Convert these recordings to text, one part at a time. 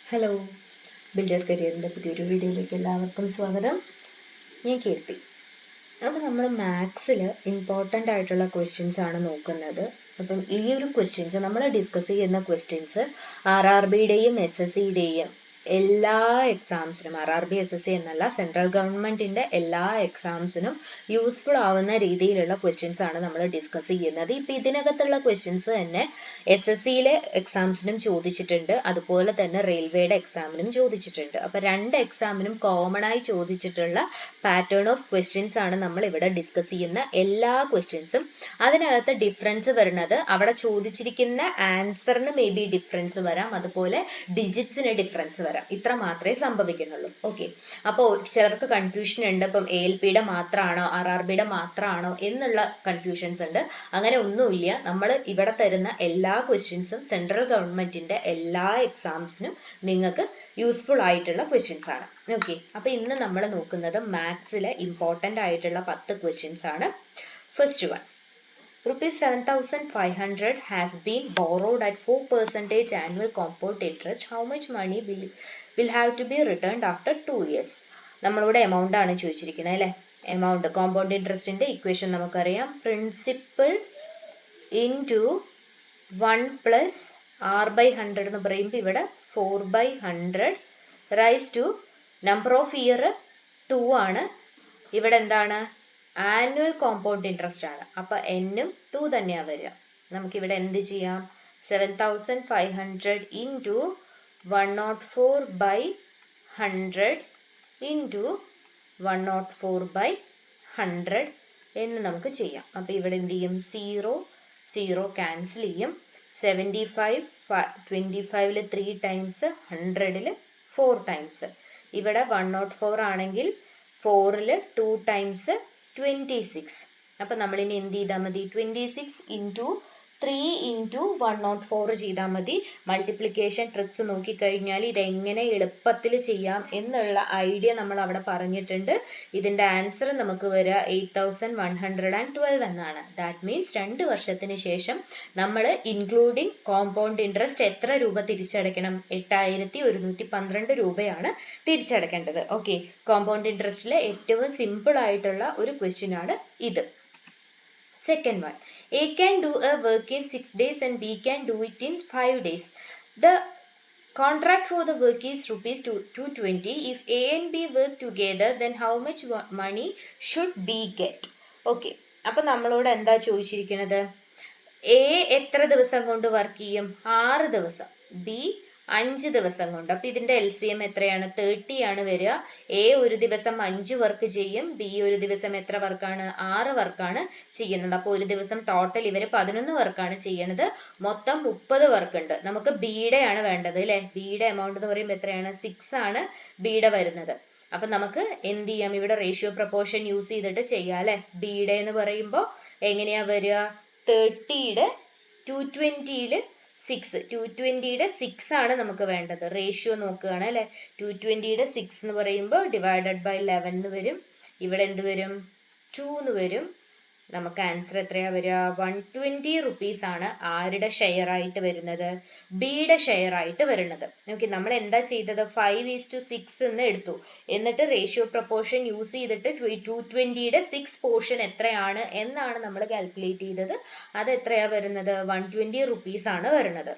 Hello, builder കരിയറിൻ്റെ പുതിയൊരു വീഡിയോയിലേക്ക് എല്ലാവർക്കും സ്വാഗതം. ഞാൻ കീർത്തി. അപ്പോൾ നമ്മൾ മാത്സിൽ ഇമ്പോർട്ടൻ്റ് ആയിട്ടുള്ള ക്വസ്റ്റ്യൻസ് ആണ് നോക്കുന്നത്. അപ്പം ഈ ഒരു ക്വസ്റ്റ്യൻസ് നമ്മൾ ഡിസ്കസ് ചെയ്യുന്ന ക്വസ്റ്റ്യൻസ് RRBയുടെയും SSCയുടെയും എല്ലാ എക്സാംസിനും, RRB SSC എന്നല്ല, സെൻട്രൽ ഗവൺമെൻറ്റിൻ്റെ എല്ലാ എക്സാംസിനും യൂസ്ഫുൾ ആവുന്ന രീതിയിലുള്ള ക്വസ്റ്റ്യൻസ് ആണ് നമ്മൾ ഡിസ്കസ് ചെയ്യുന്നത്. ഇപ്പം ഇതിനകത്തുള്ള ക്വസ്റ്റ്യൻസ് തന്നെ SSCയിലെ എക്സാംസിനും ചോദിച്ചിട്ടുണ്ട്, അതുപോലെ തന്നെ റെയിൽവേയുടെ എക്സാമിനും ചോദിച്ചിട്ടുണ്ട്. അപ്പം രണ്ട് എക്സാമിനും കോമൺ ആയി ചോദിച്ചിട്ടുള്ള പാറ്റേൺ ഓഫ് ക്വസ്റ്റ്യൻസ് ആണ് നമ്മൾ ഇവിടെ ഡിസ്കസ് ചെയ്യുന്ന എല്ലാ ക്വസ്റ്റ്യൻസും. അതിനകത്ത് ഡിഫറൻസ് വരുന്നത് അവിടെ ചോദിച്ചിരിക്കുന്ന ആൻസറിന് മേ ബി ഡിഫറൻസ് വരാം, അതുപോലെ ഡിജിറ്റ്സിന് ഡിഫറൻസ് വരാം. ഇത്ര മാത്രമേ സംഭവിക്കുന്നുള്ളൂ. ഓക്കെ, അപ്പോൾ ചിലർക്ക് കൺഫ്യൂഷൻ ഉണ്ട്, ഇപ്പം ALPയുടെ മാത്രമാണോ RRBയുടെ മാത്രമാണോ എന്നുള്ള കൺഫ്യൂഷൻസ് ഉണ്ട്. അങ്ങനെ ഒന്നുമില്ല. നമ്മൾ ഇവിടെ തരുന്ന എല്ലാ ക്വസ്റ്റ്യൻസും സെൻട്രൽ ഗവൺമെന്റിന്റെ എല്ലാ എക്സാംസിനും നിങ്ങൾക്ക് യൂസ്ഫുൾ ആയിട്ടുള്ള ക്വസ്റ്റ്യൻസ് ആണ്. ഓക്കെ, അപ്പൊ ഇന്ന് നമ്മൾ നോക്കുന്നത് മാത്സിലെ ഇമ്പോർട്ടൻ്റ് ആയിട്ടുള്ള 10 ക്വസ്റ്റ്യൻസ് ആണ്. First one, Rupees 7,500 has been borrowed at 4% annual compound interest. How much money will have to be returned after 2 years? നമ്മളിവിടെ എമൗണ്ട് ആണ് ചോദിച്ചിരിക്കുന്നത് അല്ലേ. എമൗണ്ട്, കോമ്പൗണ്ട് ഇൻട്രസ്റ്റിന്റെ ഇക്വേഷൻ നമുക്കറിയാം. പ്രിൻസിപ്പിൾ ഇൻറ്റു 1 പ്ലസ് R/100 എന്ന് പറയുമ്പോൾ ഇവിടെ 4/100 rise to number of year 2 ആണ്. ഇവിടെ എന്താണ്, ആനുവൽ കോമ്പൗണ്ട് ഇൻട്രസ്റ്റ് ആണ്. അപ്പൊ എന്നും 2 തന്നെയാണ് വരിക. നമുക്കിവിടെ എന്ത് ചെയ്യാം, 7,500 ഇൻറ്റു 104/100 ഇൻറ്റു 104/100 എന്ന് നമുക്ക് ചെയ്യാം. അപ്പൊ ഇവിടെ എന്ത് ചെയ്യും, 0 ക്യാൻസൽ ചെയ്യും. 75 25 3 ടൈംസ്, 100 4 ടൈംസ്. ഇവിടെ 104 ആണെങ്കിൽ 4 2 ടൈംസ് 26. അപ്പം നമ്മൾ ഇനി എന്ത് ചെയ്താൽ മതി, 26 ഇൻറ്റു 3 ഇൻറ്റു 104 ചെയ്താൽ മതി. മൾട്ടിപ്ലിക്കേഷൻ ട്രിക്സ് നോക്കിക്കഴിഞ്ഞാൽ ഇതെങ്ങനെ എളുപ്പത്തിൽ ചെയ്യാം എന്നുള്ള ഐഡിയ നമ്മൾ അവിടെ പറഞ്ഞിട്ടുണ്ട്. ഇതിൻ്റെ ആൻസർ നമുക്ക് വരിക 8,112 എന്നാണ്. ദാറ്റ് മീൻസ് 2 വർഷത്തിന് ശേഷം നമ്മൾ ഇൻക്ലൂഡിങ് കോമ്പൗണ്ട് ഇൻട്രസ്റ്റ് എത്ര രൂപ തിരിച്ചടയ്ക്കണം, 8,112 രൂപയാണ് തിരിച്ചടയ്ക്കേണ്ടത്. ഓക്കെ, കോമ്പൗണ്ട് ഇൻട്രസ്റ്റിലെ ഏറ്റവും സിമ്പിൾ ആയിട്ടുള്ള ഒരു ക്വസ്റ്റ്യൻ ആണ് ഇത്. Second one, A can do a work in 6 days and B can do it in 5 days. The contract for the work is rupees 220. If A and B work together, then how much money should B get? Okay, അപ്പൊ നമ്മളോട് എന്താ ചോദിച്ചിരിക്കുന്നത്, A എത്ര ദിവസം കൊണ്ട് work ചെയ്യും, 6 ദിവസം. B 5 ദിവസം കൊണ്ട്. അപ്പൊ ഇതിന്റെ LCM എത്രയാണ്, 30 ആണ് വരിക. A ഒരു ദിവസം 5 വർക്ക് ചെയ്യും, B ഒരു ദിവസം എത്ര വർക്കാണ്, 6 വർക്കാണ് ചെയ്യുന്നത്. അപ്പൊ ഒരു ദിവസം ടോട്ടൽ ഇവര് 11 വർക്കാണ് ചെയ്യണത്. മൊത്തം 30 വർക്ക് ഉണ്ട്. നമുക്ക് ബിയുടെ ആണ് വേണ്ടത് അല്ലെ. ബിയുടെ എമൗണ്ട് എന്ന് പറയുമ്പോൾ എത്രയാണ്, 6 ആണ് ബിയുടെ വരുന്നത്. അപ്പൊ നമുക്ക് എന്ത് ചെയ്യാം, ഇവിടെ റേഷ്യോ പ്രപ്പോർഷൻ യൂസ് ചെയ്തിട്ട് ചെയ്യാം അല്ലെ. ബിയുടെ എന്ന് പറയുമ്പോൾ എങ്ങനെയാ വരിക, 30യുടെ 220യില് 6, 220യുടെ 6 ആണ് നമുക്ക് വേണ്ടത്. റേഷ്യോ നോക്കുകയാണ് അല്ലെ. 220യുടെ 6 എന്ന് പറയുമ്പോൾ ഡിവൈഡഡ് ബൈ 11 എന്ന് വരും. ഇവിടെ എന്ത് വരും, 2 എന്ന് വരും. നമുക്ക് ആൻസർ എത്രയാ വരിക, 120 റുപ്പീസ് ആണ് ആരുടെ ഷെയർ ആയിട്ട് വരുന്നത്, ബിയുടെ ഷെയർ ആയിട്ട് വരുന്നത്. ഓക്കെ, നമ്മൾ എന്താ ചെയ്തത്, 5:6 എന്ന് എടുത്തു. എന്നിട്ട് റേഷ്യോ പ്രപ്പോർഷൻ യൂസ് ചെയ്തിട്ട് 220യുടെ 6 പോർഷൻ എത്രയാണ് എന്നാണ് നമ്മൾ കാൽക്കുലേറ്റ് ചെയ്തത്. അത് എത്രയാ വരുന്നത്, 120 റുപ്പീസ് ആണ് വരുന്നത്.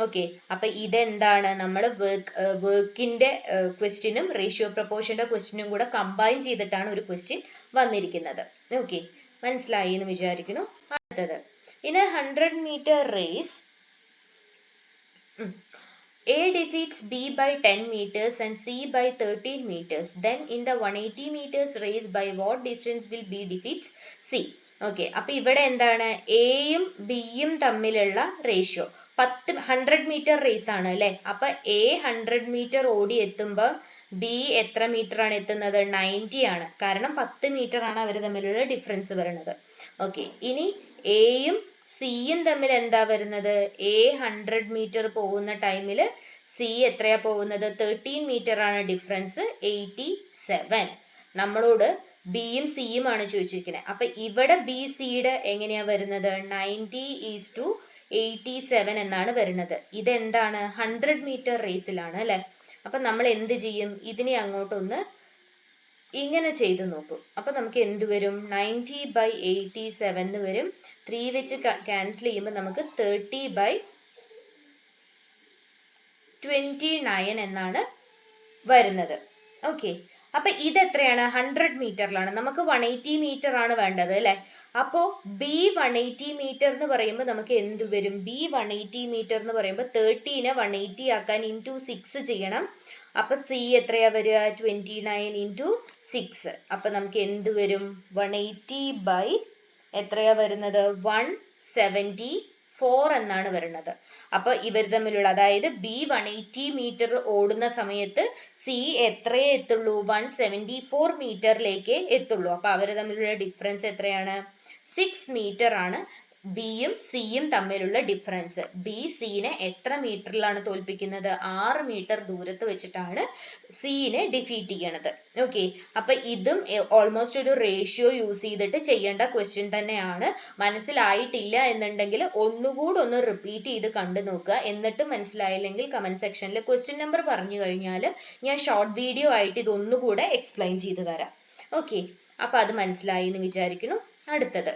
ഓക്കെ, അപ്പൊ ഇതെന്താണ്, നമ്മൾ വർക്കിന്റെ ക്വസ്റ്റ്യനും റേഷ്യോ പ്രപ്പോർഷന്റെ ക്വസ്റ്റ്യനും കൂടെ കമ്പൈൻ ചെയ്തിട്ടാണ് ഒരു ക്വസ്റ്റ്യൻ വന്നിരിക്കുന്നത്. ഓക്കെ, മനസ്സിലായി എന്ന് വിചാരിക്കുന്നു. അടുത്തത്, in A 100-meter race, A defeats B by 10 meters and C by 13 meters. Then in the 180 meters race, by what distance will B defeats C? Okay, അപ്പൊ ഇവിടെ എന്താണ്, എയും ബിയും തമ്മിലുള്ള റേഷ്യോ 100 മീറ്റർ റേസ് ആണ് അല്ലെ. അപ്പൊ A 100 മീറ്റർ ഓടി എത്തുമ്പോൾ ബി എത്ര മീറ്റർ ആണ് എത്തുന്നത്, 90 ആണ്. കാരണം 10 മീറ്റർ ആണ് അവർ തമ്മിലുള്ള ഡിഫറൻസ് വരുന്നത്. ഓക്കെ, ഇനി എയും സിയും തമ്മിൽ എന്താ വരുന്നത്, A 100 മീറ്റർ പോകുന്ന ടൈമിൽ സി എത്രയാ പോകുന്നത്, 13 മീറ്റർ ആണ് ഡിഫറൻസ്, 87. നമ്മളോട് ബിയും സിയും ആണ് ചോദിച്ചിരിക്കുന്നത്. അപ്പൊ ഇവിടെ ബി സിയുടെ എങ്ങനെയാ വരുന്നത്, 90:87 87 എന്നാണ് വരുന്നത്. ഇതെന്താണ് 100 മീറ്റർ റേസിലാണ് അല്ലെ. അപ്പൊ നമ്മൾ എന്ത് ചെയ്യും, ഇതിനെ അങ്ങോട്ടൊന്ന് ഇങ്ങനെ ചെയ്ത് നോക്കും. അപ്പൊ നമുക്ക് എന്ത് വരും, 90/87 എന്ന് വരും. 3 വെച്ച് ക്യാൻസൽ ചെയ്യുമ്പോൾ നമുക്ക് 30/29 എന്നാണ് വരുന്നത്. ഓക്കെ, അപ്പൊ ഇത് എത്രയാണ്, 100 മീറ്ററിലാണ്. നമുക്ക് 180 മീറ്റർ ആണ് വേണ്ടത് അല്ലെ. അപ്പോ B 180 മീറ്റർ എന്ന് പറയുമ്പോൾ നമുക്ക് എന്ത് വരും, B 180 മീറ്റർ എന്ന് പറയുമ്പോൾ 30നെ 180 ആക്കാൻ into 6 ചെയ്യണം. അപ്പൊ C എത്രയാ വരിക, 29 into 6. അപ്പൊ നമുക്ക് എന്ത് വരും, 180 by എത്രയാ വരുന്നത്, 174 എന്നാണ് വരുന്നത്. അപ്പൊ ഇവർ തമ്മിലുള്ള, അതായത് B 180 മീറ്റർ ഓടുന്ന സമയത്ത് C എത്രയേ എത്തുള്ളൂ, 174 മീറ്ററിലേക്ക് എത്തുള്ളൂ. അപ്പൊ അവർ തമ്മിലുള്ള ഡിഫറൻസ് എത്രയാണ്, 6 മീറ്റർ ആണ് ബിയും സിയും തമ്മിലുള്ള ഡിഫറൻസ്. ബി സിനെ എത്ര മീറ്ററിലാണ് തോൽപ്പിക്കുന്നത്, 6 മീറ്റർ ദൂരത്ത് വെച്ചിട്ടാണ് സിനെ ഡിഫീറ്റ് ചെയ്യണത്. ഓക്കെ, അപ്പൊ ഇതും ഓൾമോസ്റ്റ് ഒരു റേഷ്യോ യൂസ് ചെയ്തിട്ട് ചെയ്യേണ്ട ക്വസ്റ്റ്യൻ തന്നെയാണ്. മനസ്സിലായിട്ടില്ല എന്നുണ്ടെങ്കിൽ ഒന്നുകൂടെ ഒന്ന് റിപ്പീറ്റ് ചെയ്ത് കണ്ടു നോക്കുക. എന്നിട്ടും മനസ്സിലായില്ലെങ്കിൽ കമന്റ് സെക്ഷനിൽ ക്വസ്റ്റ്യൻ നമ്പർ പറഞ്ഞു കഴിഞ്ഞാൽ ഞാൻ ഷോർട്ട് വീഡിയോ ആയിട്ട് ഇതൊന്നുകൂടെ എക്സ്പ്ലെയിൻ ചെയ്ത് തരാം. ഓക്കെ, അപ്പൊ അത് മനസ്സിലായി എന്ന് വിചാരിക്കുന്നു. അടുത്തത്,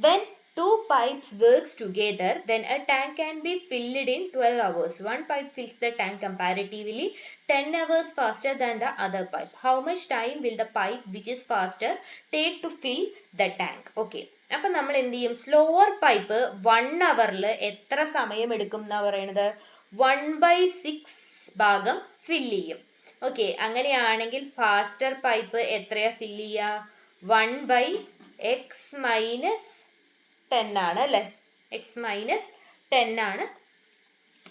when two pipes works together, then a tank can be filled in 12 hours. One pipe fills the tank comparatively 10 hours faster than the other pipe. How much time will the pipe which is faster take to fill the tank? Okay, അപ്പൊ നമ്മൾ എന്ത് ചെയ്യും, slower pipe 1 ഹവറിൽ എത്ര സമയം എടുക്കും എന്നാ പറയുന്നത്, 1/6 ഭാഗം ഫില്ല് ചെയ്യും. ഓക്കെ, അങ്ങനെയാണെങ്കിൽ ഫാസ്റ്റർ പൈപ്പ് എത്രയാ ഫില്ല് ചെയ്യുക, 1/x മൈനസ് 10 ആണ് അല്ലെ. x മൈനസ് 10 ആണ്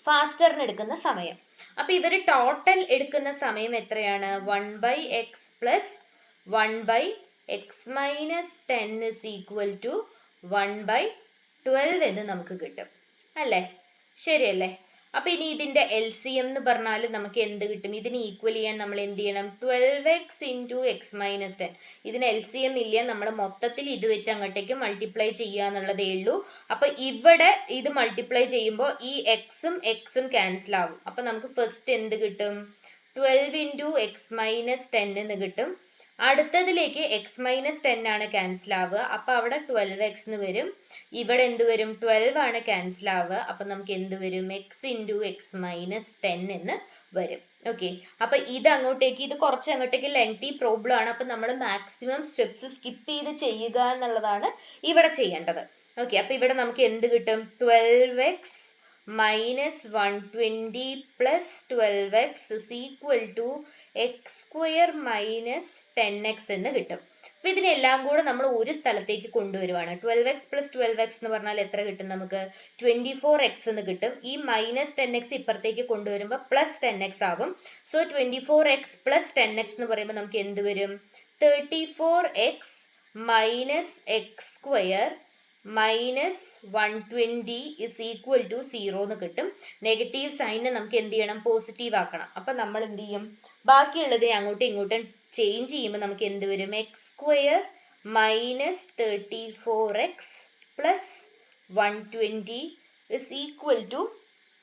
ഫാസ്റ്ററിന് എടുക്കുന്ന സമയം. അപ്പൊ ഇവര് ടോട്ടൽ എടുക്കുന്ന സമയം എത്രയാണ്, 1/x plus 1/x minus 10 is equal to 1/12 എന്ന് നമുക്ക് കിട്ടും അല്ലെ. ശരിയല്ലേ. അപ്പൊ ഇനി ഇതിന്റെ LCM എന്ന് പറഞ്ഞാൽ നമുക്ക് എന്ത് കിട്ടും, ഇതിന് ഈക്വൽ ചെയ്യാൻ നമ്മൾ എന്ത് ചെയ്യണം, 12x into x minus 10. ഇതിന് LCM ഇല്ല, നമ്മൾ മൊത്തത്തിൽ ഇത് വെച്ച് അങ്ങോട്ടേക്ക് മൾട്ടിപ്ലൈ ചെയ്യുക എന്നുള്ളതേ ഉള്ളൂ. അപ്പൊ ഇവിടെ ഇത് മൾട്ടിപ്ലൈ ചെയ്യുമ്പോൾ ഈ എക്സും എക്സും ക്യാൻസൽ ആവും. അപ്പൊ നമുക്ക് ഫസ്റ്റ് എന്ത് കിട്ടും, 12 into x minus 10 എന്ന് കിട്ടും. അടുത്തതിലേക്ക് x minus 10 ആണ് ക്യാൻസൽ ആവുക. അപ്പൊ അവിടെ 12x എന്ന് വരും. ഇവിടെ എന്ത് വരും, 12 ആണ് ക്യാൻസൽ ആവുക. അപ്പൊ നമുക്ക് എന്ത് വരും, x into x minus 10 എന്ന് വരും. ഓക്കെ, അപ്പൊ ഇത് അങ്ങോട്ടേക്ക്, ഇത് കുറച്ച് അങ്ങോട്ടേക്ക് ലെങ്തി പ്രോബ്ലം ആണ്. അപ്പൊ നമ്മൾ മാക്സിമം സ്റ്റെപ്സ് സ്കിപ്പ് ചെയ്ത് ചെയ്യുക എന്നുള്ളതാണ് ഇവിടെ ചെയ്യേണ്ടത്. ഓക്കെ, അപ്പൊ ഇവിടെ നമുക്ക് എന്ത് കിട്ടും, 12x minus 120 plus 12x is equal to x square minus 10x എന്ന് കിട്ടും. അപ്പൊ ഇതിനെല്ലാം കൂടെ നമ്മൾ ഒരു സ്ഥലത്തേക്ക് കൊണ്ടുവരുവാണ്. 12x plus 12x എന്ന് പറഞ്ഞാൽ എത്ര കിട്ടും നമുക്ക്, 24x എന്ന് കിട്ടും. ഈ മൈനസ് 10x ഇപ്പുറത്തേക്ക് കൊണ്ടുവരുമ്പോൾ പ്ലസ് 10x ആവും. സോ 24x plus 10x എന്ന് പറയുമ്പോൾ നമുക്ക് എന്ത് വരും, 34x minus x square minus 120 is equal to 0 എന്ന് കിട്ടും. നെഗറ്റീവ് സൈൻ നമുക്ക് എന്ത് ചെയ്യണം, പോസിറ്റീവ് ആക്കണം. അപ്പൊ നമ്മൾ എന്ത് ചെയ്യും, ബാക്കിയുള്ളത് അങ്ങോട്ടും ഇങ്ങോട്ടും ചേഞ്ച് ചെയ്യുമ്പോൾ നമുക്ക് എന്ത് വരും, x square minus 34x plus 120 is equal to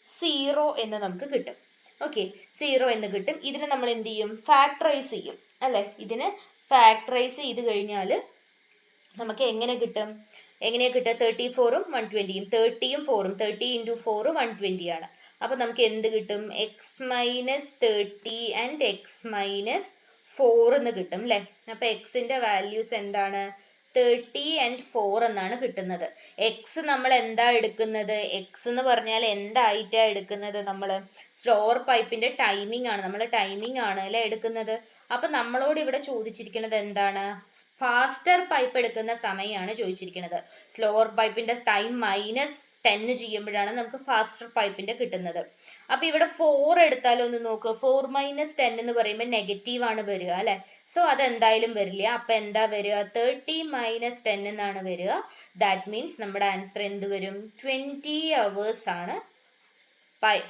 0 എന്ന് നമുക്ക് കിട്ടും. ഓക്കെ, 0 എന്ന് കിട്ടും. ഇതിനെ നമ്മൾ എന്ത് ചെയ്യും, ഫാക്ടറൈസ് ചെയ്യും അല്ലെ. ഇതിനെ ഫാക്ടറൈസ് ചെയ്ത് കഴിഞ്ഞാൽ നമുക്ക് എങ്ങനെ കിട്ടും, എങ്ങനെയാ കിട്ടുക, 34ഉം 120യും 30യും 4ഉം 30 into 4 120 ആണ്. അപ്പൊ നമുക്ക് എന്ത് കിട്ടും, x minus 30 and x minus 4 എന്ന് കിട്ടും അല്ലെ. അപ്പൊ എക്സിന്റെ വാല്യൂസ് എന്താണ്, 30 and 4 എന്നാണ് കിട്ടുന്നത്. എക്സ് നമ്മൾ എന്താ എടുക്കുന്നത്, എക്സ് എന്ന് പറഞ്ഞാൽ എന്തായിട്ടാ എടുക്കുന്നത്, നമ്മൾ സ്ലോവർ പൈപ്പിന്റെ ടൈമിംഗ് ആണ്, നമ്മൾ ടൈമിംഗ് ആണ് അല്ലെ എടുക്കുന്നത്. അപ്പൊ നമ്മളോട് ഇവിടെ ചോദിച്ചിരിക്കുന്നത് എന്താണ്, ഫാസ്റ്റർ പൈപ്പ് എടുക്കുന്ന സമയമാണ് ചോദിച്ചിരിക്കുന്നത്. സ്ലോവർ പൈപ്പിന്റെ ടൈം മൈനസ് 10 ചെയ്യുമ്പോഴാണ് നമുക്ക് ഫാസ്റ്റർ പൈപ്പിന്റെ കിട്ടുന്നത്. അപ്പൊ ഇവിടെ 4 എടുത്താലോ ഒന്ന് നോക്കുക, 4 മൈനസ് 10 എന്ന് പറയുമ്പോൾ നെഗറ്റീവ് ആണ് വരിക അല്ലെ. സോ അതെന്തായാലും വരില്ല. അപ്പൊ എന്താ വരിക, 30 മൈനസ് 10 എന്നാണ് വരിക. ദാറ്റ് മീൻസ് നമ്മുടെ ആൻസർ എന്ത് വരും, 20 hours ആണ്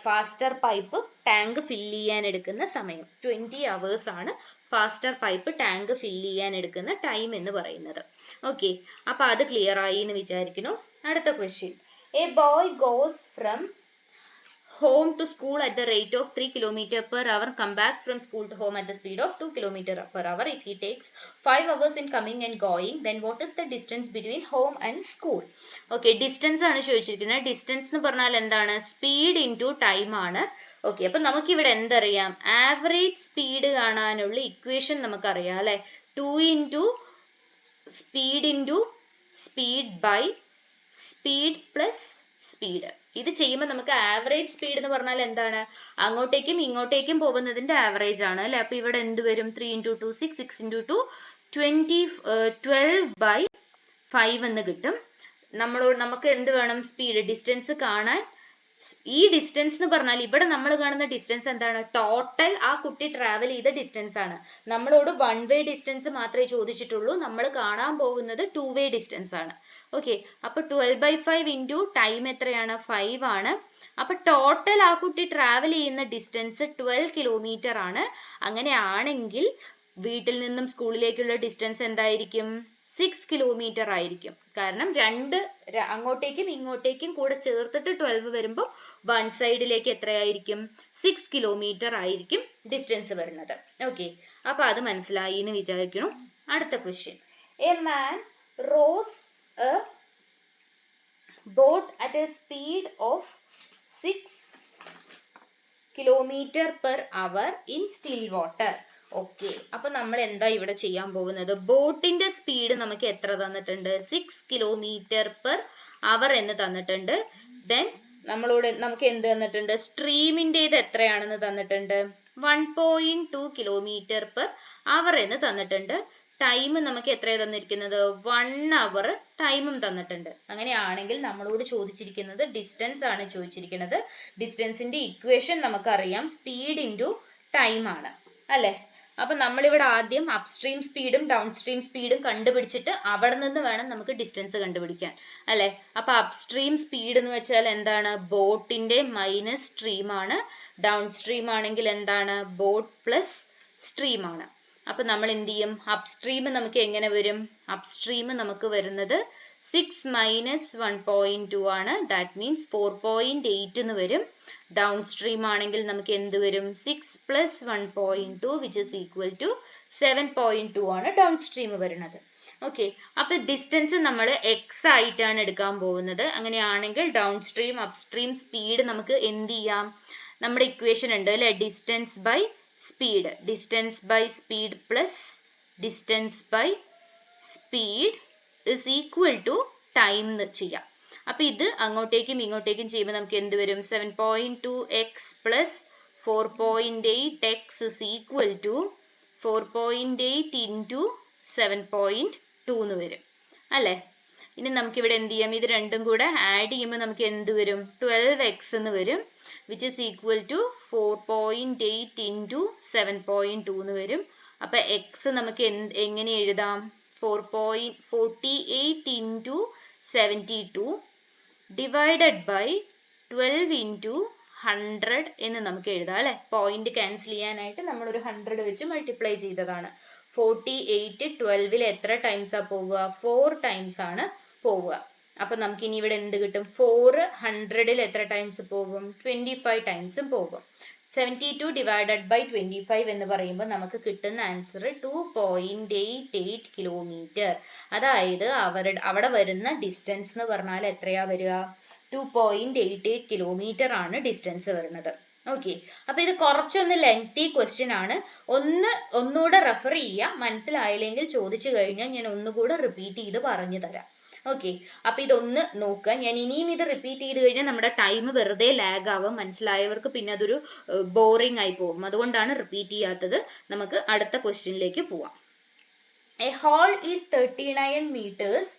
ഫാസ്റ്റർ പൈപ്പ് ടാങ്ക് ഫില്ല് ചെയ്യാൻ എടുക്കുന്ന സമയം. 20 hours ആണ് ഫാസ്റ്റർ പൈപ്പ് ടാങ്ക് ഫില്ല് ചെയ്യാൻ എടുക്കുന്ന ടൈം എന്ന് പറയുന്നത്. ഓക്കെ, അപ്പൊ അത് ക്ലിയർ ആയി എന്ന് വിചാരിക്കുന്നു. അടുത്ത question, A boy goes from home to school at the rate of 3 km per hour, come back from school to home at the speed of 2 km per hour. If he takes 5 hours in coming and going, then what is the distance between home and school? Okay, distance ആണ് ചോദിച്ചിരിക്കുന്നത്. Distance എന്ന് പറഞ്ഞാൽ എന്താണ്? Speed into time ആണ്. Okay, അപ്പം നമുക്ക് ഇവിടെ എന്തറിയാം? ആവറേജ് സ്പീഡ് കാണാനുള്ള ഇക്വേഷൻ നമുക്കറിയാം അല്ലെ? 2 into speed by speed plus speed. ഇത് ചെയ്യുമ്പോൾ നമുക്ക് ആവറേജ് സ്പീഡ് എന്ന് പറഞ്ഞാൽ എന്താണ്? അങ്ങോട്ടേക്കും ഇങ്ങോട്ടേക്കും പോകുന്നതിന്റെ ആവറേജ് ആണ് അല്ലെ? അപ്പൊ ഇവിടെ എന്ത് വരും? 3 into 2 6, 6 into 2 12/5 എന്ന് കിട്ടും. നമുക്ക് എന്ത് വേണം? സ്പീഡ് ഡിസ്റ്റൻസ് കാണാൻ. ഈ ഡിസ്റ്റൻസ് എന്ന് പറഞ്ഞാൽ ഇവിടെ നമ്മൾ കാണുന്ന ഡിസ്റ്റൻസ് എന്താണ്? ടോട്ടൽ ആ കുട്ടി ട്രാവൽ ചെയ്ത ഡിസ്റ്റൻസ് ആണ്. നമ്മളോട് 1 way ഡിസ്റ്റൻസ് മാത്രമേ ചോദിച്ചിട്ടുള്ളൂ. നമ്മൾ കാണാൻ പോകുന്നത് 2 way ഡിസ്റ്റൻസ് ആണ്. ഓക്കെ, അപ്പൊ 12/5 ഇൻറ്റു ടൈം എത്രയാണ്? 5 ആണ്. അപ്പൊ ടോട്ടൽ ആ കുട്ടി ട്രാവൽ ചെയ്യുന്ന ഡിസ്റ്റൻസ് 12 കിലോമീറ്റർ ആണ്. അങ്ങനെയാണെങ്കിൽ വീട്ടിൽ നിന്നും സ്കൂളിലേക്കുള്ള ഡിസ്റ്റൻസ് എന്തായിരിക്കും? 6 കിലോമീറ്റർ ആയിരിക്കും. കാരണം അങ്ങോട്ടേക്കും ഇങ്ങോട്ടേക്കും കൂടെ ചേർത്തിട്ട് 12 വരുമ്പോൾ വൺ സൈഡിലേക്ക് എത്രയായിരിക്കും? 6 കിലോമീറ്റർ ആയിരിക്കും ഡിസ്റ്റൻസ് വരുന്നത്. ഓക്കെ, അപ്പൊ അത് മനസ്സിലായി എന്ന് വിചാരിക്കണം. അടുത്ത question. A man rose A boat at A speed of 6 kilometre per hour in still water. Okay, അപ്പൊ നമ്മൾ എന്താ ഇവിടെ ചെയ്യാൻ പോകുന്നത്? ബോട്ടിന്റെ സ്പീഡ് നമുക്ക് എത്ര തന്നിട്ടുണ്ട്? 6 കിലോമീറ്റർ പെർ അവർ എന്ന് തന്നിട്ടുണ്ട്. ദെൻ നമുക്ക് എന്ത് തന്നിട്ടുണ്ട്? സ്ട്രീമിൻ്റെത് എത്രയാണെന്ന് തന്നിട്ടുണ്ട്? 1.2 കിലോമീറ്റർ പെർ അവർ എന്ന് തന്നിട്ടുണ്ട്. ടൈം നമുക്ക് എത്രയാണ് തന്നിരിക്കുന്നത്? 1 hour ടൈമും തന്നിട്ടുണ്ട്. അങ്ങനെയാണെങ്കിൽ നമ്മളോട് ചോദിച്ചിരിക്കുന്നത് ഡിസ്റ്റൻസ് ആണ് ചോദിച്ചിരിക്കുന്നത്. ഡിസ്റ്റൻസിന്റെ ഇക്വേഷൻ നമുക്കറിയാം, സ്പീഡ് ഇൻറ്റു ടൈം ആണ് അല്ലെ? അപ്പൊ നമ്മളിവിടെ ആദ്യം അപ്സ്ട്രീം സ്പീഡും ഡൗൺ സ്ട്രീം സ്പീഡും കണ്ടുപിടിച്ചിട്ട് അവിടെ നിന്ന് വേണം നമുക്ക് ഡിസ്റ്റൻസ് കണ്ടുപിടിക്കാൻ അല്ലെ? അപ്പൊ അപ്സ്ട്രീം സ്പീഡ് എന്ന് വെച്ചാൽ എന്താണ്? ബോട്ടിന്റെ മൈനസ് സ്ട്രീം ആണ്. ഡൗൺ സ്ട്രീം ആണെങ്കിൽ എന്താണ്? ബോട്ട് പ്ലസ് സ്ട്രീം ആണ്. അപ്പൊ നമ്മൾ എന്ത് ചെയ്യും? അപ്സ്ട്രീം നമുക്ക് എങ്ങനെ വരും? അപ്സ്ട്രീം നമുക്ക് വരുന്നത് 6 മൈനസ് 1.2 ആണ്. ദാറ്റ് മീൻസ് 4.8 എന്ന് വരും. ഡൗൺ സ്ട്രീം ആണെങ്കിൽ നമുക്ക് എന്ത് വരും? 6 plus 1.2 which is equal to 7.2 ആണ് ഡൗൺ സ്ട്രീം വരുന്നത്. ഓക്കെ, അപ്പൊ ഡിസ്റ്റൻസ് നമ്മൾ എക്സ് ആയിട്ടാണ് എടുക്കാൻ പോകുന്നത്. അങ്ങനെയാണെങ്കിൽ ഡൗൺ സ്ട്രീം അപ്സ്ട്രീം സ്പീഡ് നമുക്ക് എന്ത് ചെയ്യാം? നമ്മുടെ ഇക്വേഷൻ ഉണ്ട് അല്ലെ? Distance by speed. Distance by speed plus distance by speed is equal to time എന്ന് ചെയ്യാം. അപ്പൊ ഇത് അങ്ങോട്ടേക്കും ഇങ്ങോട്ടേക്കും ചെയ്യുമ്പോൾ നമുക്ക് എന്ത് വരും? 7.2x plus 4.8x is equal to 4.8 into 7.2 എന്ന് വരും അല്ലെ? ഇനി നമുക്ക് ഇവിടെ എന്ത് ചെയ്യാം? ഇത് രണ്ടും കൂടെ ആഡ് ചെയ്യുമ്പോൾ നമുക്ക് എന്ത് വരും? 12x എന്ന് വരും, which is equal to 4.8 into 7.2 എന്ന് വരും. അപ്പൊ x നമുക്ക് എങ്ങനെ എഴുതാം? 4.48 into 72 divided by 12 into 100 എന്ന് നമുക്ക് എഴുതാം അല്ലെ? പോയിന്റ് ക്യാൻസൽ ചെയ്യാനായിട്ട് നമ്മൾ ഒരു 100 വെച്ച് മൾട്ടിപ്ലൈ ചെയ്തതാണ്. 48 12 എത്ര ടൈംസ് ആ പോവുക? 4 ടൈംസ് ആണ് പോവുക. അപ്പൊ നമുക്ക് ഇനി ഇവിടെ എന്ത് കിട്ടും? 4 100 എത്ര ടൈംസ് പോകും? 25 ടൈംസും പോകും. 72 divided by 25 എന്ന് പറയുമ്പോൾ നമുക്ക് കിട്ടുന്ന ആൻസർ 2.88 കിലോമീറ്റർ. അതായത് അവിടെ വരുന്ന ഡിസ്റ്റൻസ് എന്ന് പറഞ്ഞാൽ എത്രയാ വരിക? 2.88 കിലോമീറ്റർ ആണ് ഡിസ്റ്റൻസ് വരുന്നത്. ഓക്കെ, അപ്പൊ ഇത് കുറച്ചൊന്ന് ലെങ്തി ക്വസ്റ്റ്യൻ ആണ്. ഒന്നുകൂടെ റെഫർ ചെയ്യാം. മനസ്സിലായില്ലെങ്കിൽ ചോദിച്ചു കഴിഞ്ഞാൽ ഞാൻ ഒന്നുകൂടെ റിപ്പീറ്റ് ചെയ്ത് പറഞ്ഞു തരാം. ഓക്കെ, അപ്പൊ ഇതൊന്ന് നോക്കുക. ഞാൻ ഇനിയും ഇത് റിപ്പീറ്റ് ചെയ്ത് കഴിഞ്ഞാൽ നമ്മുടെ ടൈം വെറുതെ ലാഗ് ആവും. മനസ്സിലായവർക്ക് പിന്നെ അതൊരു ബോറിംഗ് ആയി പോകും. അതുകൊണ്ടാണ് റിപ്പീറ്റ് ചെയ്യാത്തത്. നമുക്ക് അടുത്ത ക്വസ്റ്റ്യനിലേക്ക് പോവാം. A hole is 39 meters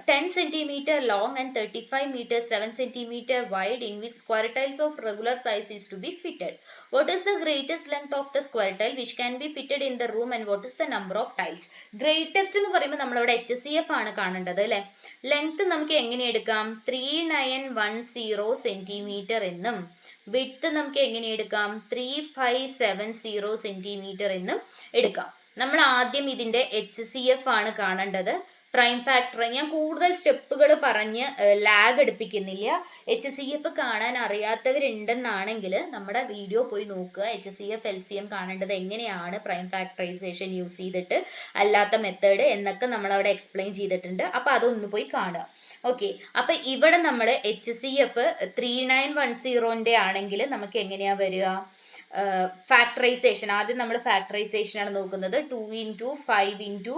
10 centimeter long and 35 meters 7 centimeter wide in which square tiles of regular size is to be fitted. What is the greatest length of the square tile which can be fitted in the room and what is the number of tiles? Greatest എന്ന് പറയുമ്പോൾ നമ്മളിവിടെ HCF ആണ് കാണേണ്ടത് അല്ലെ? Length നമുക്ക് എങ്ങനെ എടുക്കാം? 3910 centimeter എന്നും width നമുക്ക് എങ്ങനെ എടുക്കാം? 3570 centimeter എന്നും എടുക്കാം. നമ്മൾ ആദ്യം ഇതിന്റെ HCF ആണ് കാണേണ്ടത്. പ്രൈം ഫാക്ടർ ഞാൻ കൂടുതൽ സ്റ്റെപ്പുകൾ പറഞ്ഞ് ലാഗ് എടുപ്പിക്കുന്നില്ല. HCF കാണാൻ അറിയാത്തവരുണ്ടെന്നാണെങ്കിൽ നമ്മുടെ വീഡിയോ പോയി നോക്കുക. HCF LCM കാണേണ്ടത് എങ്ങനെയാണ് പ്രൈം ഫാക്ടറൈസേഷൻ യൂസ് ചെയ്തിട്ട്, അല്ലാത്ത മെത്തേഡ് എന്നൊക്കെ നമ്മൾ അവിടെ എക്സ്പ്ലെയിൻ ചെയ്തിട്ടുണ്ട്. അപ്പൊ അതൊന്ന് പോയി കാണുക. ഓക്കെ, അപ്പൊ ഇവിടെ നമ്മൾ HCF 3910 ആണെങ്കിൽ നമുക്ക് എങ്ങനെയാ വരിക? ഫാക്ടറൈസേഷൻ ആദ്യം നമ്മൾ ഫാക്ടറൈസേഷൻ ആണ് നോക്കുന്നത്. 2 into 5 into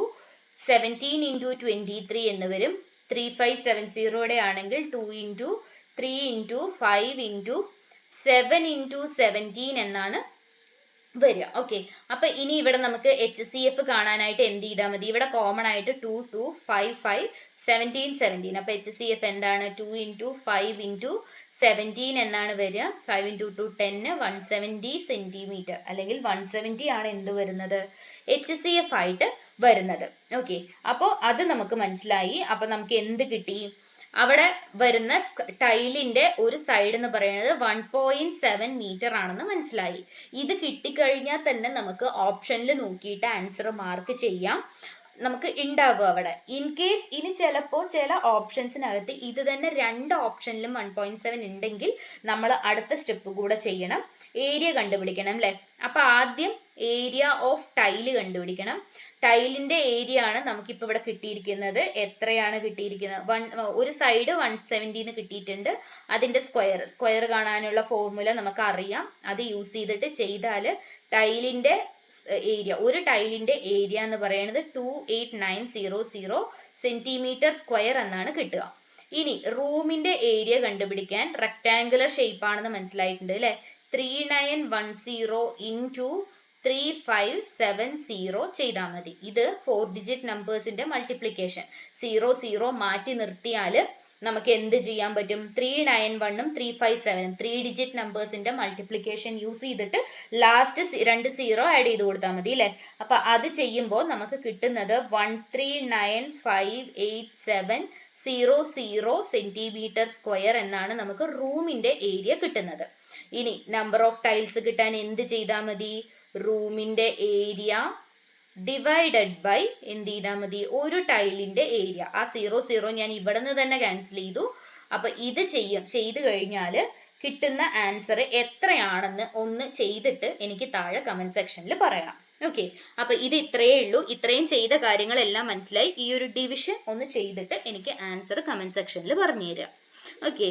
17 into 23 എന്ന് വരും. 3570 ആണെങ്കിൽ 2 into 3 into 5 into 7 into 17 എന്നാണ് വരിക. ഓക്കെ, അപ്പൊ ഇനി ഇവിടെ നമുക്ക് HCF കാണാനായിട്ട് എന്ത് ചെയ്താൽ മതി? ഇവിടെ കോമൺ ആയിട്ട് 2 2 5 5 17 17. അപ്പൊ HCF എന്താണ്? 2 into 5 into 17 എന്നാണ് വരിക. 5 into 2 10 170 സെന്റിമീറ്റർ, അല്ലെങ്കിൽ 170 ആണ് എന്ത് വരുന്നത്? HCF ആയിട്ട് വരുന്നത്. ഓക്കെ, അപ്പൊ അത് നമുക്ക് മനസ്സിലായി. അപ്പൊ നമുക്ക് എന്ത് കിട്ടി? അവിടെ വരുന്ന ടൈലിന്റെ ഒരു സൈഡ് എന്ന് പറയുന്നത് 1.7 മീറ്റർ ആണെന്ന് മനസ്സിലായി. ഇത് കിട്ടിക്കഴിഞ്ഞാൽ തന്നെ നമുക്ക് ഓപ്ഷനിൽ നോക്കിയിട്ട് ആൻസർ മാർക്ക് ചെയ്യാം. നമുക്ക് ഉണ്ടാവുക അവിടെ. ഇൻ കേസ് ഇനി ചിലപ്പോൾ ചില ഓപ്ഷൻസിനകത്ത് ഇത് തന്നെ രണ്ട് ഓപ്ഷനിലും 1.7 ഉണ്ടെങ്കിൽ നമ്മൾ അടുത്ത സ്റ്റെപ്പ് കൂടെ ചെയ്യണം. ഏരിയ കണ്ടുപിടിക്കണം അല്ലെ? അപ്പൊ ആദ്യം ഏരിയ ഓഫ് ടൈല് കണ്ടുപിടിക്കണം. ടൈലിന്റെ ഏരിയ ആണ് നമുക്കിപ്പോ ഇവിടെ കിട്ടിയിരിക്കുന്നത്. എത്രയാണ് കിട്ടിയിരിക്കുന്നത്? ഒരു സൈഡ് 170 കിട്ടിയിട്ടുണ്ട്. അതിന്റെ സ്ക്വയർ കാണാനുള്ള ഫോർമുല നമുക്ക് അറിയാം. അത് യൂസ് ചെയ്തിട്ട് ചെയ്താൽ ടൈലിന്റെ ഏരിയ, ഒരു ടൈലിന്റെ ഏരിയ എന്ന് പറയുന്നത് 28900 സെന്റിമീറ്റർ സ്ക്വയർ എന്നാണ് കിട്ടുക. ഇനി റൂമിന്റെ ഏരിയ കണ്ടുപിടിക്കാൻ റെക്ടാങ്കുലർ ഷേപ്പ് ആണെന്ന് മനസ്സിലായിട്ടുണ്ട് അല്ലെ? 3910 into 3570 ചെയ്താൽ മതി. ഇത് 4 ഡിജിറ്റ് നമ്പേഴ്സിന്റെ മൾട്ടിപ്ലിക്കേഷൻ. 00 മാറ്റി നിർത്തിയാൽ നമുക്ക് എന്ത് ചെയ്യാൻ പറ്റും? 391ഉം 357ഉം 3 ഡിജിറ്റ് നമ്പേഴ്സിന്റെ മൾട്ടിപ്ലിക്കേഷൻ യൂസ് ചെയ്തിട്ട് ലാസ്റ്റ് 2 0 ആഡ് ചെയ്ത് കൊടുത്താൽ മതി അല്ലെ? അപ്പൊ അത് ചെയ്യുമ്പോൾ നമുക്ക് കിട്ടുന്നത് 1395870 സെന്റിമീറ്റർ സ്ക്വയർ എന്നാണ് നമുക്ക് റൂമിന്റെ ഏരിയ കിട്ടുന്നത്. ഇനി നമ്പർ ഓഫ് ടൈൽസ് കിട്ടാൻ എന്ത് ചെയ്താൽ മതി? റൂമിന്റെ ഏരിയ ഡിവൈഡഡ് ബൈ എന്ത് ചെയ്താൽ മതി? ഒരു ടൈലിന്റെ ഏരിയ. ആ 00 ഞാൻ ഇവിടെ നിന്ന് തന്നെ ക്യാൻസൽ ചെയ്തു. അപ്പൊ ഇത് ചെയ്ത് കഴിഞ്ഞാൽ കിട്ടുന്ന ആൻസർ എത്രയാണെന്ന് ഒന്ന് ചെയ്തിട്ട് എനിക്ക് താഴെ കമന്റ് സെക്ഷനിൽ പറയണം. ഓക്കെ, അപ്പൊ ഇത് ഇത്രയേ ഉള്ളൂ. ഇത്രയും ചെയ്ത കാര്യങ്ങളെല്ലാം മനസ്സിലായി. ഈ ഒരു ഡിവിഷൻ ഒന്ന് ചെയ്തിട്ട് എനിക്ക് ആൻസർ കമന്റ് സെക്ഷനിൽ പറഞ്ഞു തരിക. ഓക്കെ,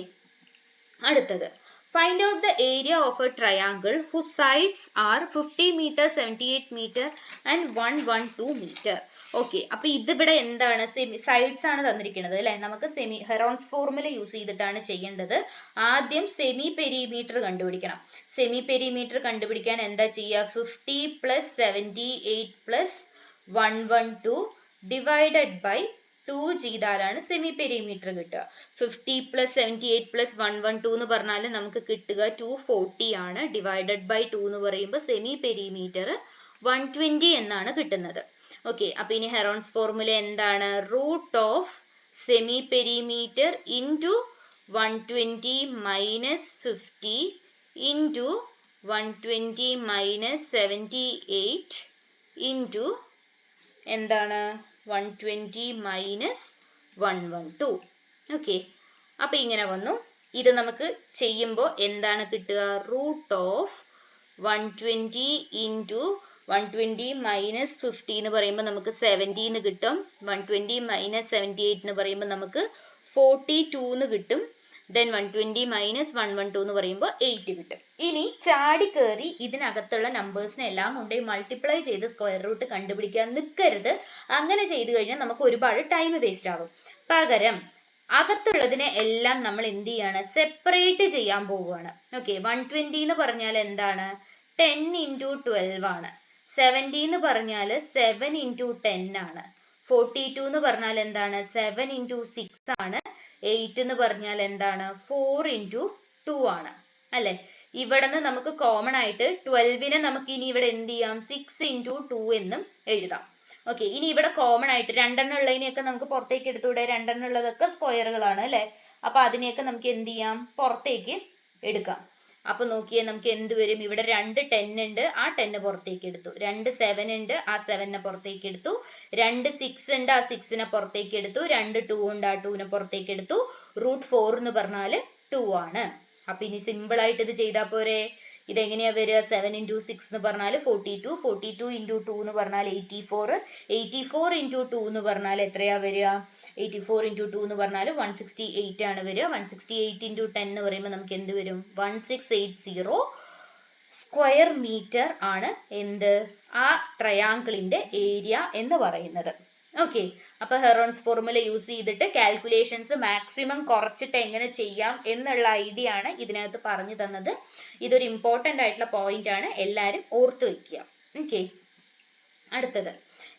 അടുത്തത് find out the area of a triangle whose sides are 50 meter, 78 meter and 112 meter. Okay, അപ്പൊ ഇതിവിടെ എന്താണ്? സൈഡ്സ് ആണ് തന്നിരിക്കുന്നത് അല്ലെ? നമുക്ക് ഹെറോൺസ് ഫോർമുല യൂസ് ചെയ്തിട്ടാണ് ചെയ്യേണ്ടത്. ആദ്യം സെമി പെരിമീറ്റർ കണ്ടുപിടിക്കണം. സെമി പെരിമീറ്റർ കണ്ടുപിടിക്കാൻ എന്താ ചെയ്യുക? 50 plus 78 plus 112 ഡിവൈഡഡ് ബൈ 2 ചെയ്താലാണ് സെമി പെരിമീറ്റർ കിട്ടുക. 50 plus 78 plus 112 എന്ന് പറഞ്ഞാൽ നമുക്ക് കിട്ടുക 240 ആണ്. ഡിവൈഡഡ് ബൈ 2 എന്ന് പറയുമ്പോൾ സെമി പെരിമീറ്റർ 120 എന്നാണ് കിട്ടുന്നത്. ഓക്കെ, അപ്പൊ ഇനി ഹെറോൺസ് ഫോർമുല എന്താണ്? Root of semi perimeter into 120 minus 50 into 120 minus 78 into എന്താണ്? 120 മൈനസ് 112. ഓക്കെ, അപ്പൊ ഇങ്ങനെ വന്നു. ഇത് നമുക്ക് ചെയ്യുമ്പോൾ എന്താണ് കിട്ടുക? റൂട്ട് ഓഫ് 120 ഇൻറ്റു 120 മൈനസ് 50 എന്ന് പറയുമ്പോൾ നമുക്ക് 70 എന്ന് കിട്ടും. 120 മൈനസ് 78 എന്ന് പറയുമ്പോൾ നമുക്ക് 42 എന്ന് കിട്ടും. then 120 മൈനസ് 112 എന്ന് പറയുമ്പോൾ 8 കിട്ടും. ഇനി ചാടി കയറി ഇതിനകത്തുള്ള നമ്പേഴ്സിനെ എല്ലാം കൊണ്ടുപോയി മൾട്ടിപ്ലൈ ചെയ്ത് സ്ക്വയർ റൂട്ട് കണ്ടുപിടിക്കാൻ നിൽക്കരുത്. അങ്ങനെ ചെയ്തു കഴിഞ്ഞാൽ നമുക്ക് ഒരുപാട് ടൈം വേസ്റ്റ് ആവും. പകരം അകത്തുള്ളതിനെ എല്ലാം നമ്മൾ എന്ത് ചെയ്യാണ്? സെപ്പറേറ്റ് ചെയ്യാൻ പോവുകയാണ്. ഓക്കെ, 120 എന്ന് പറഞ്ഞാൽ എന്താണ്? 10 into 12 ആണ്. 70 എന്ന് പറഞ്ഞാൽ 7 into 10 ആണ്. 42 എന്ന് പറഞ്ഞാൽ എന്താണ്? 7 into 6 ആണ്. 8 എന്ന് പറഞ്ഞാൽ എന്താണ്? 4 into 2 ആണ് അല്ലെ? ഇവിടെ നിന്ന് നമുക്ക് കോമൺ ആയിട്ട് 12നെ നമുക്ക് ഇനി ഇവിടെ എന്ത് ചെയ്യാം? 6 into 2 എന്നും എഴുതാം. ഓക്കെ, ഇനി ഇവിടെ കോമൺ ആയിട്ട് രണ്ടെണ്ണം ഉള്ളതിനെയൊക്കെ നമുക്ക് പുറത്തേക്ക് എടുത്തൂടെ? രണ്ടെണ്ണം ഉള്ളതൊക്കെ സ്ക്വയറുകളാണ് അല്ലെ? അപ്പൊ അതിനെയൊക്കെ നമുക്ക് എന്ത് ചെയ്യാം? പുറത്തേക്ക് എടുക്കാം. അപ്പൊ നോക്കിയേ നമുക്ക് എന്ത് വരും, ഇവിടെ 2 10 ഉണ്ട്, ആ 10 പുറത്തേക്ക് എടുത്തു. 2 7 ഉണ്ട്, ആ 7 പുറത്തേക്ക് എടുത്തു. 2 6 ഉണ്ട്, ആ 6 പുറത്തേക്ക് എടുത്തു. 2 2 ഉണ്ട്, ആ 2 പുറത്തേക്ക് എടുത്തു. √4 എന്ന് പറഞ്ഞാല് 2 ആണ്. അപ്പൊ ഇനി സിമ്പിൾ ആയിട്ട് ഇത് ചെയ്താൽ പോരെ. ഇതെങ്ങനെയാ വരിക, 7 × 6 എന്ന് പറഞ്ഞാൽ 42, 42 × 2 എന്ന് പറഞ്ഞാൽ 84, 84 × 2 എന്ന് പറഞ്ഞാൽ എത്രയാ വരിക, 84 × 2 എന്ന് പറഞ്ഞാൽ 168 ആണ് വരിക. 168 × 10 എന്ന് പറയുമ്പോൾ നമുക്ക് എന്ത് വരും, 1680 സ്ക്വയർ മീറ്റർ ആണ് എന്ത്, ആ ട്രയാങ്കിളിന്റെ ഏരിയ എന്ന് പറയുന്നത്. ഓക്കെ, അപ്പൊ ഹെറോൺസ് ഫോർമുല യൂസ് ചെയ്തിട്ട് കാൽക്കുലേഷൻസ് മാക്സിമം കുറച്ചിട്ട് എങ്ങനെ ചെയ്യാം എന്നുള്ള ഐഡിയ ആണ് ഇതിനകത്ത് പറഞ്ഞു തന്നത്. ഇതൊരു ഇമ്പോർട്ടന്റ് ആയിട്ടുള്ള പോയിന്റ് ആണ്, എല്ലാവരും ഓർത്തു വെക്കുക. ഓക്കെ, അടുത്തത്,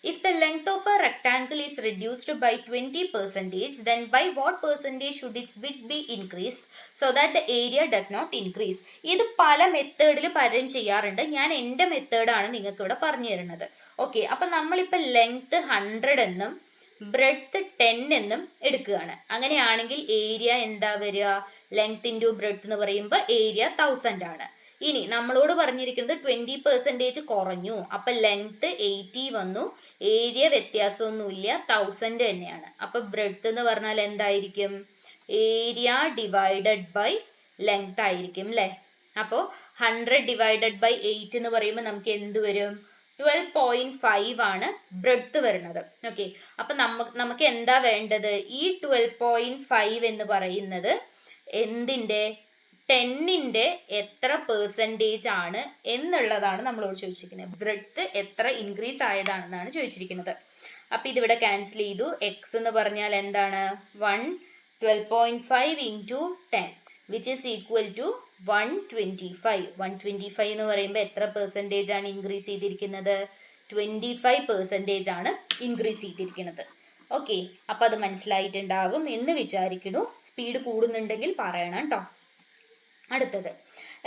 if the length of a rectangle is reduced by 20%, then by what percentage should its width be increased so that the area does not increase? ഇത് പല മെത്തേഡിൽ പലരും ചെയ്യാറുണ്ട്. ഞാൻ എൻ്റെ മെത്തേഡാണ് നിങ്ങൾക്ക് ഇവിടെ പറഞ്ഞു തരുന്നത്. ഓക്കെ, അപ്പൊ നമ്മളിപ്പോ ലെങ്ത് 100 എന്നും ബ്രെഡ്ത്ത് 10 എന്നും എടുക്കുകയാണ്. അങ്ങനെയാണെങ്കിൽ ഏരിയ എന്താ വരിക, ലെങ്ത് ഇൻറ്റു ബ്രെഡ്ത്ത് എന്ന് പറയുമ്പോൾ ഏരിയ 1000 ആണ്. ഇനി നമ്മളോട് പറഞ്ഞിരിക്കുന്നത് 20% കുറഞ്ഞു, അപ്പൊ ലെങ്ത് 80 വന്നു, ഏരിയ വ്യത്യാസമൊന്നുമില്ല, 1000 തന്നെയാണ്. അപ്പൊ ബ്രെഡ്ത്ത് എന്ന് പറഞ്ഞാൽ എന്തായിരിക്കും, ഏരിയ ഡിവൈഡഡ് ബൈ ലെങ്ത് ആയിരിക്കും അല്ലെ. അപ്പോ 100 ഡിവൈഡഡ് ബൈ 8 എന്ന് പറയുമ്പോൾ നമുക്ക് എന്ത് വരും, 12.5 ആണ് ബ്രെഡ്ത്ത് വരുന്നത്. ഓക്കെ, അപ്പൊ നമുക്ക് എന്താ വേണ്ടത്, ഈ 12.5 എന്ന് പറയുന്നത് എന്തിന്റെ, 10ന്റെ എത്ര പെർസെൻറ്റേജ് ആണ് എന്നുള്ളതാണ് നമ്മളോട് ചോദിച്ചിരിക്കുന്നത്. ബ്രെഡ്ത്ത് എത്ര ഇൻക്രീസ് ആയതാണെന്നാണ് ചോദിച്ചിരിക്കുന്നത്. അപ്പൊ ഇതിവിടെ ക്യാൻസൽ ചെയ്തു. എക്സ് എന്ന് പറഞ്ഞാൽ എന്താണ്, 12.5 × 10 which is equal to 125. 125 എന്ന് പറയുമ്പോൾ എത്ര പെർസെൻറ്റേജ് ആണ് ഇൻക്രീസ് ചെയ്തിരിക്കുന്നത്, 25% ആണ് ഇൻക്രീസ് ചെയ്തിരിക്കുന്നത്. ഓക്കെ, അപ്പൊ അത് മനസ്സിലായിട്ടുണ്ടാവും എന്ന് വിചാരിക്കുന്നു. സ്പീഡ് കൂടുന്നുണ്ടെങ്കിൽ പറയണം കേട്ടോ. അടുത്തത്,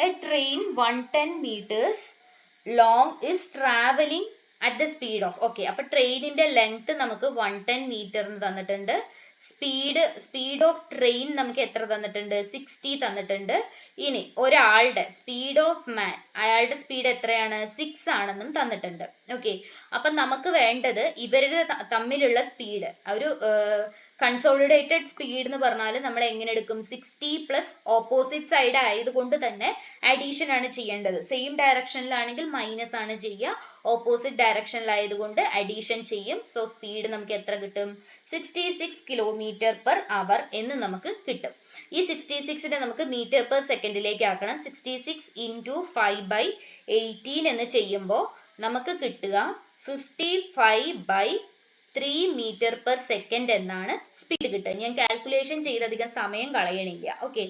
a train 110 meters long is traveling at the speed of, okay, അപ്പൊ ട്രെയിനിന്റെ ലെങ്ത് നമുക്ക് 110 മീറ്റർ തന്നിട്ടുണ്ട്. സ്പീഡ് ഓഫ് ട്രെയിൻ നമുക്ക് എത്ര തന്നിട്ടുണ്ട്, 60 തന്നിട്ടുണ്ട്. ഇനി ഒരാളുടെ സ്പീഡ് ഓഫ് മാൻ, അയാളുടെ സ്പീഡ് എത്രയാണ്, 6 ആണെന്നും തന്നിട്ടുണ്ട്. ഓക്കെ, അപ്പൊ നമുക്ക് വേണ്ടത് ഇവരുടെ തമ്മിലുള്ള സ്പീഡ്, ഒരു കൺസോളിഡേറ്റഡ് സ്പീഡ് എന്ന് പറഞ്ഞാൽ നമ്മൾ എങ്ങനെ എടുക്കും, 60 പ്ലസ് ഓപ്പോസിറ്റ് സൈഡ് ആയതുകൊണ്ട് തന്നെ അഡീഷൻ ആണ് ചെയ്യേണ്ടത്. സെയിം ഡയറക്ഷനിലാണെങ്കിൽ മൈനസ് ആണ് ചെയ്യുക, ഓപ്പോസിറ്റ് ഡയറക്ഷനിലായതുകൊണ്ട് അഡീഷൻ ചെയ്യും. സോ സ്പീഡ് നമുക്ക് എത്ര കിട്ടും, 66 km/h എന്ന് നമുക്ക് കിട്ടും. ഈ 66നെ നമുക്ക് മീറ്റർ പെർ സെക്കൻഡിലേക്ക് ആക്കണം. 66 × 5/18 എന്ന് ചെയ്യുമ്പോൾ നമുക്ക് കിട്ടുക 55/3 m/s എന്നാണ് സ്പീഡ് കിട്ടുക. ഞാൻ കാൽക്കുലേഷൻ ചെയ്ത് അധികം സമയം കളയണില്ല. ഓക്കെ,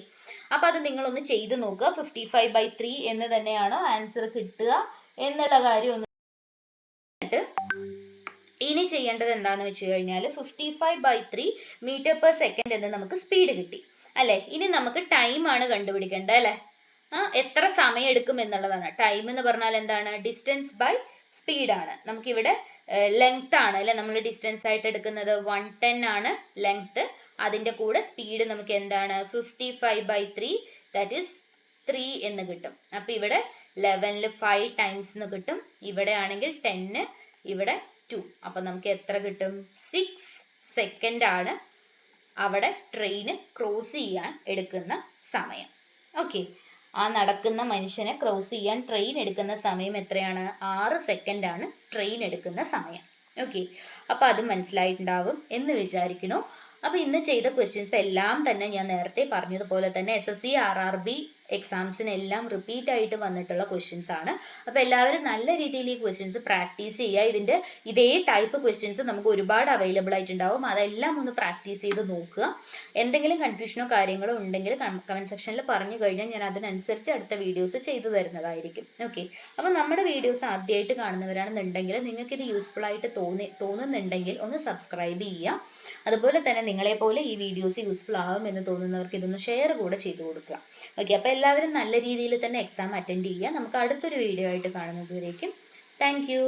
അപ്പൊ അത് നിങ്ങളൊന്ന് ചെയ്ത് നോക്കുക. 55/3 എന്ന് തന്നെയാണോ ആൻസർ കിട്ടുക എന്നുള്ള കാര്യം ഒന്ന്. ഇനി ചെയ്യേണ്ടത് എന്താന്ന് വെച്ച് കഴിഞ്ഞാൽ 55/3 m/s എന്ന് നമുക്ക് സ്പീഡ് കിട്ടി അല്ലെ. ഇനി നമുക്ക് ടൈം ആണ് കണ്ടുപിടിക്കേണ്ടത് അല്ലെ. എത്ര സമയം എടുക്കും എന്നുള്ളതാണ്. ടൈം എന്ന് പറഞ്ഞാൽ എന്താണ്, ഡിസ്റ്റൻസ് ബൈ സ്പീഡ് ആണ്. നമുക്കിവിടെ ലെങ്ത് ആണ് അല്ലെ നമ്മൾ ഡിസ്റ്റൻസ് ആയിട്ട് എടുക്കുന്നത്, 110 ആണ് ലെങ്ത്. അതിന്റെ കൂടെ സ്പീഡ് നമുക്ക് എന്താണ്, 55/3 ദാറ്റ് ഈസ് 3 എന്ന് കിട്ടും. അപ്പൊ ഇവിടെ 11ൽ 5 ടൈംസ് എന്ന് കിട്ടും. ഇവിടെ ആണെങ്കിൽ 10, ഇവിടെ 2. അപ്പൊ നമുക്ക് എത്ര കിട്ടും, 6 സെക്കൻഡ് ആണ് അവിടെ ട്രെയിന് ക്രോസ് ചെയ്യാൻ എടുക്കുന്ന സമയം. ഓക്കെ, ആ നടക്കുന്ന മനുഷ്യനെ ക്രോസ് ചെയ്യാൻ ട്രെയിൻ എടുക്കുന്ന സമയം എത്രയാണ്, 6 സെക്കൻഡ് ആണ് ട്രെയിൻ എടുക്കുന്ന സമയം. ഓക്കെ, അപ്പൊ അത് മനസ്സിലായിട്ടുണ്ടാവും എന്ന് വിചാരിക്കുന്നു. അപ്പൊ ഇന്ന് ചെയ്ത ക്വസ്റ്റ്യൻസ് എല്ലാം തന്നെ ഞാൻ നേരത്തെ പറഞ്ഞതുപോലെ തന്നെ SSC RRB എക്സാംസിനെല്ലാം റിപ്പീറ്റ് ആയിട്ട് വന്നിട്ടുള്ള ക്വസ്റ്റ്യൻസ് ആണ്. അപ്പൊ എല്ലാവരും നല്ല രീതിയിൽ ഈ ക്വസ്റ്റ്യൻസ് പ്രാക്ടീസ് ചെയ്യുക. ഇതേ ടൈപ്പ് ക്വസ്റ്റ്യൻസ് നമുക്ക് ഒരുപാട് അവൈലബിൾ ആയിട്ടുണ്ടാവും. അതെല്ലാം ഒന്ന് പ്രാക്ടീസ് ചെയ്ത് നോക്കുക. എന്തെങ്കിലും കൺഫ്യൂഷനോ കാര്യങ്ങളോ ഉണ്ടെങ്കിൽ കമന്റ് സെക്ഷനിൽ പറഞ്ഞു കഴിഞ്ഞാൽ ഞാൻ അതിനനുസരിച്ച് അടുത്ത വീഡിയോസ് ചെയ്തു തരുന്നതായിരിക്കും. ഓക്കെ, അപ്പൊ നമ്മുടെ വീഡിയോസ് ആദ്യമായിട്ട് കാണുന്നവരാണെന്നുണ്ടെങ്കിൽ നിങ്ങൾക്ക് ഇത് യൂസ്ഫുൾ ആയിട്ട് തോന്നുന്നുണ്ടെങ്കിൽ ഒന്ന് സബ്സ്ക്രൈബ് ചെയ്യുക. അതുപോലെ തന്നെ നിങ്ങളെ പോലെ ഈ വീഡിയോസ് യൂസ്ഫുൾ ആവും എന്ന് തോന്നുന്നവർക്ക് ഇതൊന്ന് ഷെയർ കൂടെ ചെയ്തു കൊടുക്കുക. ഓക്കെ, അപ്പൊ എല്ലാവരും നല്ല രീതിയിൽ തന്നെ എക്സാം അറ്റൻഡ് ചെയ്യുക. നമുക്ക് അടുത്തൊരു വീഡിയോ ആയിട്ട് കാണുന്നതുവരേക്കും താങ്ക് യു.